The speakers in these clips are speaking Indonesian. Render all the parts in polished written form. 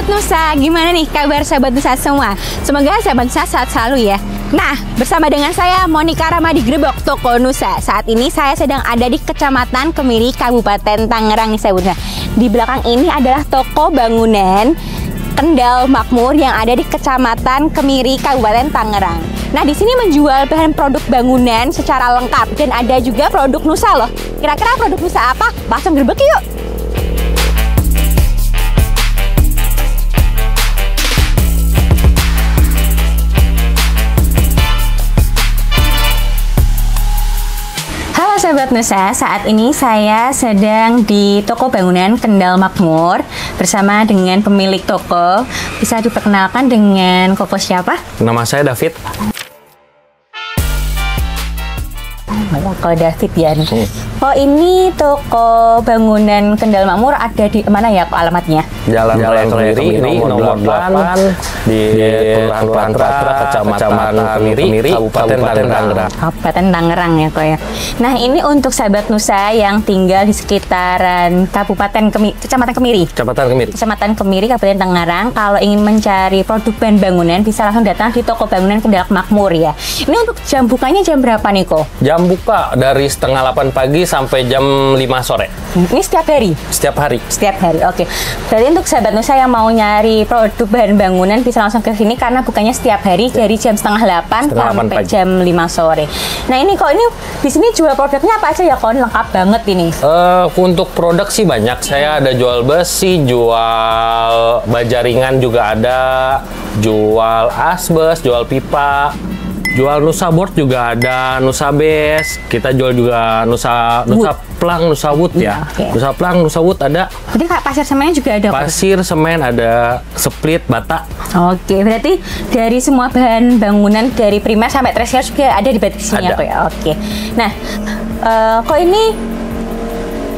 Sahabat Nusa, gimana nih kabar sahabat Nusa semua? Semoga sahabat Nusa sehat selalu ya. Nah, bersama dengan saya Monica Rama di Gerbok Toko Nusa. Saat ini saya sedang ada di Kecamatan Kemiri, Kabupaten Tangerang nih sahabat Nusa. Di belakang ini adalah toko bangunan Kendal Makmur yang ada di Kecamatan Kemiri, Kabupaten Tangerang. Nah, di sini menjual bahan produk bangunan secara lengkap dan ada juga produk Nusa loh. Kira-kira produk Nusa apa? Langsung gerbek yuk. Halo sahabat Nusa, saat ini saya sedang di toko bangunan Kendal Makmur bersama dengan pemilik toko. Bisa diperkenalkan dengan Koko siapa? Nama saya David. Koko David ya. Oh, ini toko bangunan Kendal Makmur ada di mana ya kok alamatnya? Jalan Raya Kemiri nomor 8 di Kelurahan Patra, Kecamatan Kemiri, Kabupaten Tangerang. Kabupaten Tangerang ya kok ya. Nah, ini untuk sahabat Nusa yang tinggal di sekitaran Kecamatan Kemiri. Kecamatan Kemiri, Kabupaten Tangerang. Kalau ingin mencari produk bahan bangunan bisa langsung datang di toko bangunan Kendal Makmur ya. Ini untuk jam bukanya jam berapa nih kok? Jam buka dari setengah 8 pagi sampai jam 5 sore. Ini setiap hari? Setiap hari. Setiap hari, oke. Berarti untuk sahabat Nusa yang mau nyari produk bahan bangunan bisa langsung ke sini karena bukannya setiap hari dari jam setengah 8 sampai jam 5 sore. Nah, ini kok ini di sini jual produknya apa aja ya kok? Lengkap banget ini. Untuk produk sih banyak. Saya ada jual besi, jual baja ringan juga ada, jual asbes, jual pipa. Jual Nusa board juga ada, Nusa base. Kita jual juga Nusa plang, Nusa wood ya. Okay. Nusa plang, Nusa wood ada. Berarti kayak pasir semennya juga ada? Pasir, semen ada, split, bata. Oke, berarti dari semua bahan bangunan dari primer sampai tersier juga ada di sini ya kok ya. Oke. Nah, kok ini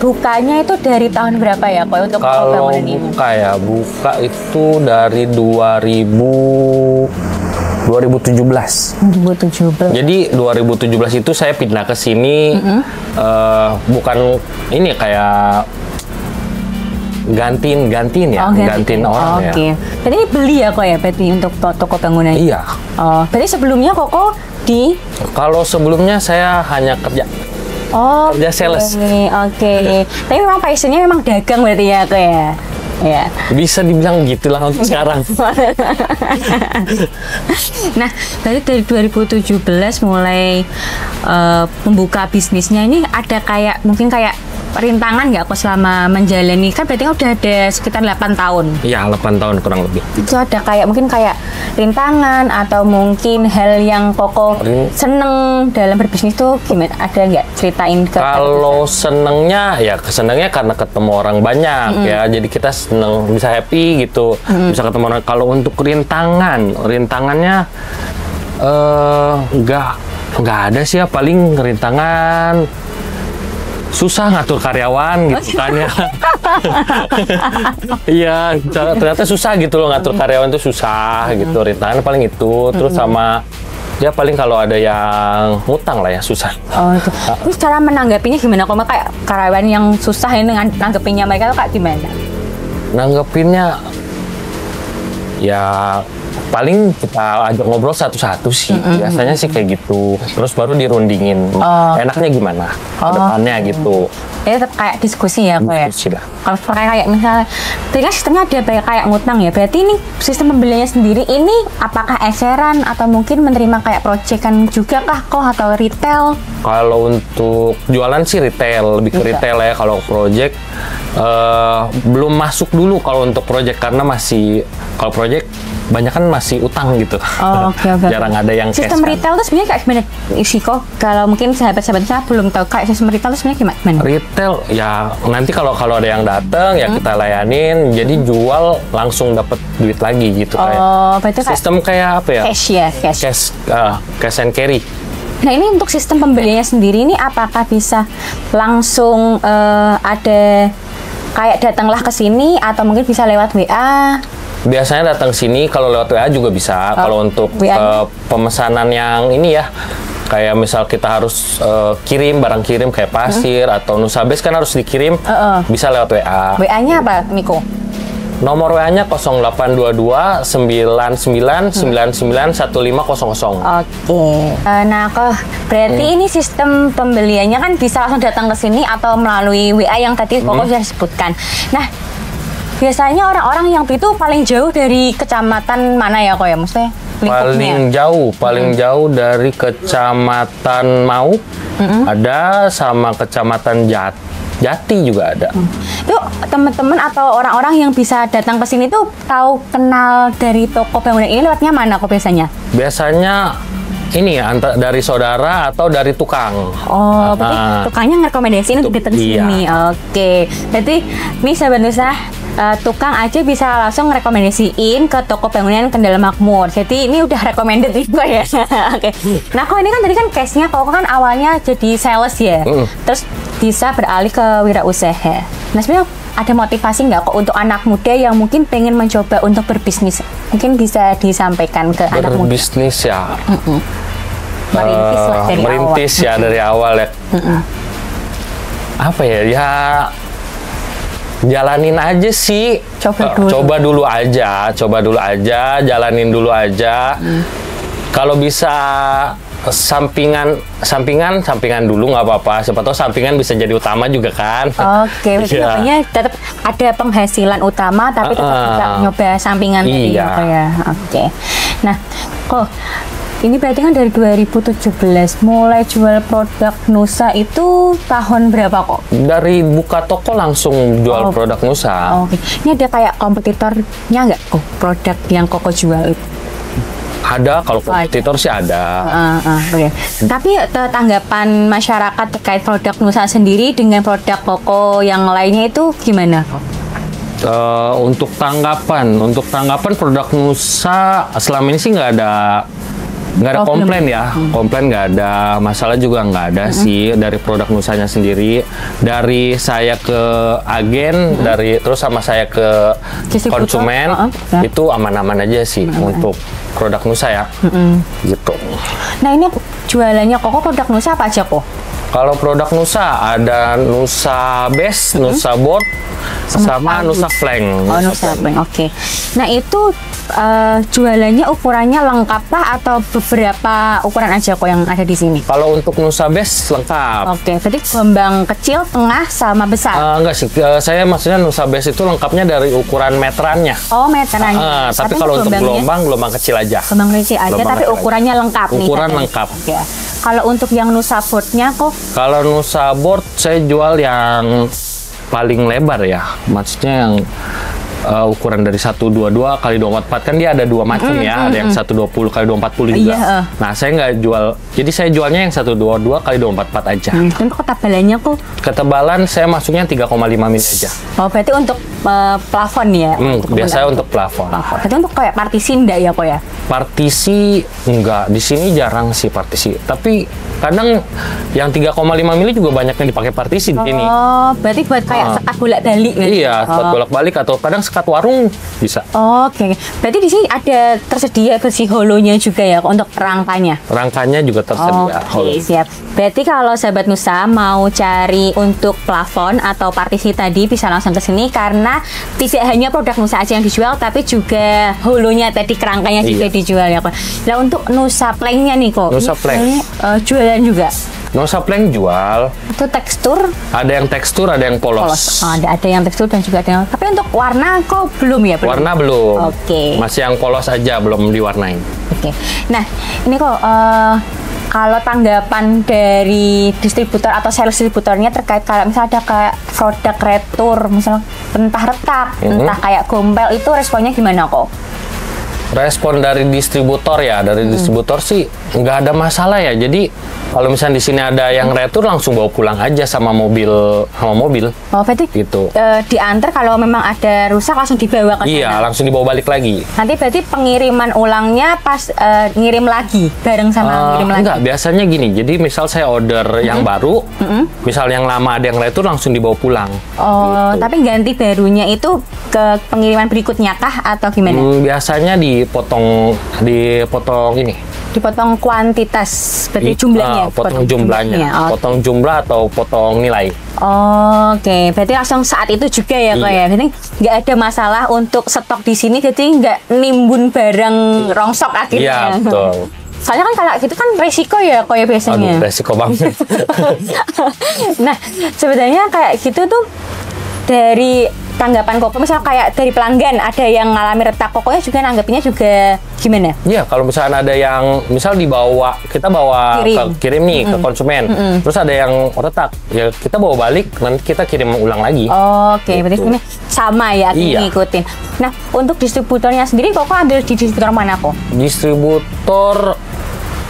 bukanya itu dari tahun berapa ya kok untuk bangunan ini? Buka itu dari 2017. Jadi 2017 itu saya pindah ke sini, bukan ini kayak gantiin ya, gantiin orang ya. Oke. Berarti ini beli ya kok ya, berarti untuk toko bangunan? Iya. Oh, berarti sebelumnya Koko di? Kalau sebelumnya saya hanya kerja. Oh, kerja sales. Oke. Tapi memang passionnya memang dagang berarti ya kok ya? Ya. Bisa dibilang gitulah untuk sekarang. Nah, dari 2017 mulai membuka bisnisnya ini ada kayak mungkin kayak rintangan nggak kok selama menjalani, kan berarti udah ada sekitar 8 tahun. Iya, 8 tahun kurang lebih. Itu ada kayak mungkin kayak rintangan atau mungkin hal yang Koko seneng dalam berbisnis itu gimana? Ada nggak ceritain ke? Kalau senengnya karena ketemu orang banyak ya, jadi kita seneng bisa happy gitu, bisa ketemu orang. Kalau untuk rintangannya nggak ada sih ya, paling rintangan susah ngatur karyawan gitu kan ya. Iya, ternyata susah gitu loh ngatur karyawan itu susah gitu. Rintangan paling itu, terus sama ya paling kalau ada yang ngutang lah ya susah. Oh itu. Terus cara menanggapinya gimana? Kalau kayak karyawan yang susah ini nanggepinnya mereka tuh kayak gimana? Nanggepinnya ya paling kita ajak ngobrol satu-satu sih. Biasanya sih kayak gitu. Terus baru dirundingin. Enaknya gimana? Kedepannya gitu. Ya tetap kayak diskusi ya kok ya. Diskusi lah. Kalau kayak misalnya, tadi kan sistemnya ada kayak ngutang ya. Berarti ini sistem pembeliannya sendiri ini apakah eseran atau mungkin menerima kayak proyekan juga kah kok atau retail? Kalau untuk jualan sih retail, lebih ke retail ya. Kalau project belum masuk dulu kalau untuk project karena kalau project banyak kan masih utang gitu. Oke. Jarang ada yang cash. Sistem retail tuh sebenarnya kayak gimana sih kok? Kalau mungkin sahabat-sahabat saya belum tahu kayak sistem retail tuh sebenarnya gimana? Retail ya nanti kalau ada yang datang ya kita layanin, jadi jual langsung dapat duit lagi gitu kayak. Berarti sistem kayak apa ya? Cash ya, cash and carry. Nah, ini untuk sistem pembeliannya sendiri ini apakah bisa langsung ada kayak datanglah ke sini atau mungkin bisa lewat WA? Biasanya datang sini, kalau lewat WA juga bisa. Kalau untuk pemesanan yang ini ya, kayak misal kita harus kirim barang kayak pasir atau Nusa base kan harus dikirim, bisa lewat WA. WA-nya apa, Miko? Nomor WA-nya 0822 99 99 1500. Oke. Nah, kok berarti ini sistem pembeliannya kan bisa langsung datang ke sini atau melalui WA yang tadi Koko sudah sebutkan. Nah, biasanya orang-orang yang itu paling jauh dari kecamatan mana ya, kok ya? Maksudnya lingkupnya? Paling jauh dari Kecamatan Mau, ada sama Kecamatan Jati juga ada. Yuk, teman-teman atau orang-orang yang bisa datang ke sini tuh tahu kenal dari toko bangunan ini lewatnya mana kok biasanya? Biasanya ini ya, dari saudara atau dari tukang. Oh, berarti tukangnya ngerekomendasiin untuk datang ke sini. Oke. Berarti nih sahabat Nusa, tukang aja bisa langsung rekomendasiin ke toko bangunan Kendala Makmur. Jadi ini udah recommended juga ya. Oke. Nah, kok ini kan tadi kan case-nya kok kan awalnya jadi sales ya. Terus bisa beralih ke wirausaha. Nah, sebenarnya ada motivasi nggak kok untuk anak muda yang mungkin pengen mencoba untuk berbisnis? Mungkin bisa disampaikan ke anak muda. Berbisnis ya. Merintis lah dari merintis awal. Ya dari awal ya. Apa ya? Ya jalanin aja sih. Coba dulu aja, jalanin dulu aja. Kalau bisa sampingan dulu nggak apa-apa. Siapa tahu sampingan bisa jadi utama juga kan. Oke, maksudnya tetap ada penghasilan utama tapi tetap bisa nyoba sampingan tadi ya. Oke. Nah, kok ini berarti kan dari 2017 mulai jual produk Nusa itu tahun berapa kok? Dari buka toko langsung jual produk Nusa. Oke. Ini ada kayak kompetitornya nggak kok produk yang Koko jual itu? Ada, kalau kompetitor sih ada. Okay. Tapi tanggapan masyarakat terkait produk Nusa sendiri dengan produk Koko yang lainnya itu gimana? Untuk tanggapan produk Nusa selama ini sih nggak ada komplain ya. Komplain nggak ada, masalah juga nggak ada sih dari produk Nusanya sendiri. Dari saya ke agen, terus sama saya ke konsumen, itu aman-aman aja sih untuk produk Nusa ya. Gitu. Nah, ini jualannya Koko produk Nusa apa aja kok? Kalau produk Nusa ada Nusa Base, Nusa Board, sama Nusa Flank. Oh, Nusa Flank. Oke. Nah, itu jualannya ukurannya lengkap lah atau beberapa ukuran aja kok yang ada di sini? Kalau untuk Nusa Base lengkap. Oke, jadi gelombang kecil, tengah, sama besar? Enggak sih, saya maksudnya Nusa Base itu lengkapnya dari ukuran meterannya. Oh, meterannya. Tapi kalau untuk gelombang kecil aja. Gelombang kecil aja, tapi ukurannya lengkap nih. Ukuran lengkap. Ya. Kalau untuk yang Nusa Board-nya kok? Kalau Nusa Board saya jual yang paling lebar ya, maksudnya yang ukuran dari 122 kali 244 kan dia ada dua macam ya, ada yang 120 kali 240 juga. Nah, saya nggak jual, jadi saya jualnya yang 122 kali 244 aja. Untuk ketebalannya kok? Ketebalan saya masuknya 3,5 mili aja. Oh, berarti untuk plafon ya? Biasanya untuk plafon. Berarti untuk kayak partisi enggak ya kok ya? Partisi enggak, di sini jarang sih partisi. Tapi kadang yang 3,5 mili juga banyak yang dipakai partisi di sini. Oh, berarti buat kayak sekat bolak-balik gitu? Iya, sekat bolak-balik atau kadang sekat warung bisa. Oke. Berarti di sini ada tersedia besi holonya juga ya untuk rangkanya? Rangkanya juga tersedia. Oke, siap. Berarti kalau sahabat Nusa mau cari untuk plafon atau partisi tadi bisa langsung ke sini karena tidak hanya produk Nusa aja yang dijual tapi juga holonya tadi, kerangkanya juga dijual ya kok. Nah, untuk Nusa Plank-nya nih kok. Nusa Plank. Jualan juga. Nusa Plank jual. Itu tekstur? Ada yang tekstur, ada yang polos. Oh, ada yang tekstur dan juga ada yang. Tapi untuk warna kok belum ya? Warna belum. Oke. Masih yang polos aja, belum diwarnain. Oke. Nah, ini kok kalau tanggapan dari distributor atau sales distributornya terkait kalau misalnya ada kayak produk retur, misalnya entah retak, entah kayak gompel, itu responnya gimana kok? Respon dari distributor ya, distributor sih nggak ada masalah ya. Jadi kalau misalnya di sini ada yang retur langsung bawa pulang aja sama mobil. Oh, berarti gitu. Diantar kalau memang ada rusak langsung dibawa ke sana? Iya, langsung dibawa balik lagi. Nanti berarti pengiriman ulangnya pas ngirim lagi bareng sama ngirim lagi? Enggak, biasanya gini. Jadi misal saya order yang baru, misal yang lama ada yang retur langsung dibawa pulang. Oh, gitu. Tapi ganti barunya itu ke pengiriman berikutnya kah atau gimana? Biasanya dipotong ini. Dipotong kuantitas, berarti jumlahnya? Potong jumlahnya. Potong jumlah atau potong nilai. Oke, berarti langsung saat itu juga ya kok ya. Berarti nggak ada masalah untuk stok di sini, jadi nggak nimbun barang rongsok akhirnya. Iya, betul. Soalnya kan kalau gitu kan resiko ya kok ya biasanya. Aduh, resiko banget. Nah, sebenarnya kayak gitu tuh dari tanggapan Koko, misal kayak dari pelanggan ada yang ngalami retak, Kokonya juga nanggapinnya juga gimana? Iya, kalau misalnya ada yang misal dibawa, kita bawa kirim nih ke konsumen, terus ada yang retak, ya kita bawa balik, nanti kita kirim ulang lagi. Oke, berarti ini sama ya, ngikutin. Nah, untuk distributornya sendiri Koko ambil di distributor mana kok? Distributor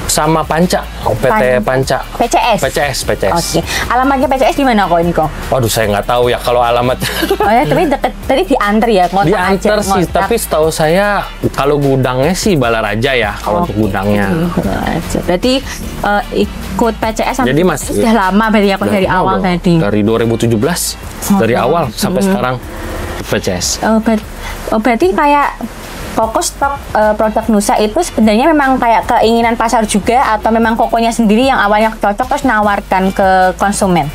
sama Panca, PT Panca. PCS. PCS. Oke. Alamatnya PCS di mana kok ini kok? Waduh, saya nggak tahu ya kalau alamat. Oh ya, tapi deket, tadi diantar ya, ngotak diantar aja, sih, tapi setahu saya kalau gudangnya sih Balaraja ya, kalau untuk gudangnya. Berarti ikut PCS jadi Mas, sudah lama berarti aku dari awal tadi. Dari 2017, dari awal sampai sekarang PCS. Berarti kayak Koko stok produk Nusa itu sebenarnya memang kayak keinginan pasar juga, atau memang Kokonya sendiri yang awalnya cocok terus nawarkan ke konsumen?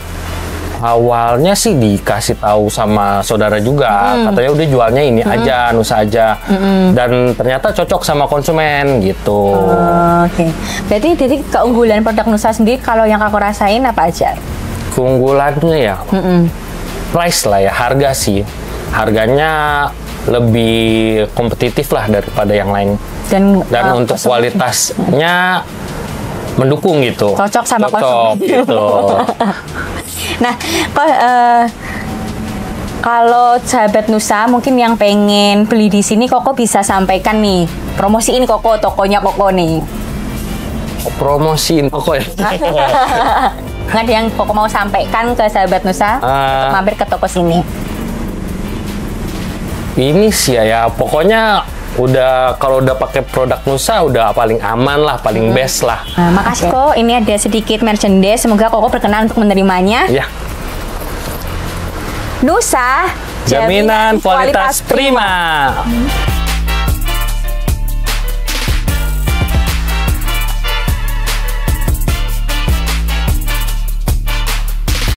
Awalnya sih dikasih tahu sama saudara juga, katanya udah jualnya ini aja, Nusa aja, dan ternyata cocok sama konsumen gitu. Oke. Berarti jadi keunggulan produk Nusa sendiri kalau yang aku rasain apa aja? Keunggulannya ya, price lah ya, harga sih, harganya lebih kompetitif lah daripada yang lain, dan untuk kualitasnya mendukung gitu, cocok sama konsumen gitu. Nah, kalau sahabat Nusa mungkin yang pengen beli di sini, Koko bisa sampaikan nih, promosiin Koko, tokonya Koko nih. Promosiin Koko ya? Nggak ada yang Koko mau sampaikan ke sahabat Nusa untuk mampir ke toko sini? Ini sih ya, pokoknya kalau udah pakai produk Nusa udah paling aman lah, paling best lah. Nah, makasih kok. Ini ada sedikit merchandise, semoga Koko berkenan untuk menerimanya. Ya. Nusa, jaminan kualitas prima.